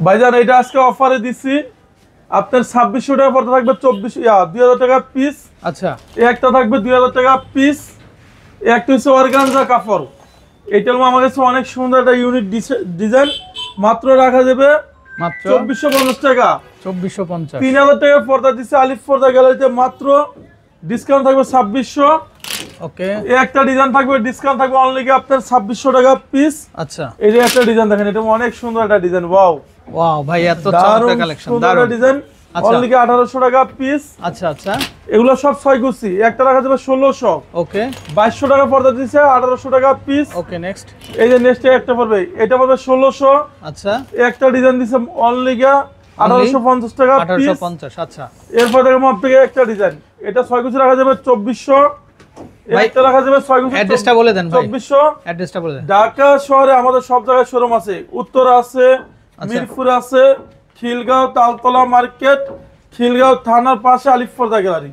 ভাইজান এটা আজকে অফারে দিছি আপনার 2600 টাকা পড়তে থাকবে 2000 টাকা পিস। আচ্ছা, এই একটা থাকবে 2000 টাকা পিস। একটা হচ্ছে অর্গানজা কাপড়, এটার আমার কাছে অনেক সুন্দর একটা ইউনিক ডিজাইন, মাত্র রাখা যাবে মাত্র 2450 টাকা। 2450। 3000 টাকার পর্দা দিচ্ছে আলিফ পর্দা গ্যালারিতে, মাত্র ডিসকাউন্ট থাকবে 2600। ওকে, এই একটা ডিজাইন থাকবে, ডিসকাউন্ট থাকবে অনলি আপনার 2600 টাকা পিস। আচ্ছা, এই যে একটা ডিজাইন দেখেন, এটা অনেক সুন্দর একটা ডিজাইন। ওয়াও ওয়াও ভাই, এত চমৎকার কালেকশন, দারুণ ডিজাইন, অনলি 1800 টাকা পিস। আচ্ছা আচ্ছা, এগুলো সব 6 গুছি, একটা রাখা যাবে 1600। ওকে, 2200 টাকা পর্দা দিচ্ছে 1800 টাকা পিস। ওকে, নেক্সট। এই যে নেক্সট একটা পড়বে, এটা পড়বে 1600। আচ্ছা, একটা ডিজাইন দিচ্ছে অনলি 1850 টাকা পিস। 1850। আচ্ছা, এরপর দেখো আপনাকে একটা ডিজাইন, এটা 6 গুছি রাখা যাবে 2400। ভাই, একটা রাখা যাবে 6 গুছি, অ্যাড্রেসটা বলে দেন ভাই, 2400। অ্যাড্রেসটা বলে দেন। ঢাকা শহরে আমাদের সব জায়গায় শোরুম আছে, উত্তরা আছে, মিরপুর আছে, খিলগাঁও তালতলা মার্কেট, খিলগাঁও থানার পাশে আলিফ পর্দা গ্যালারি।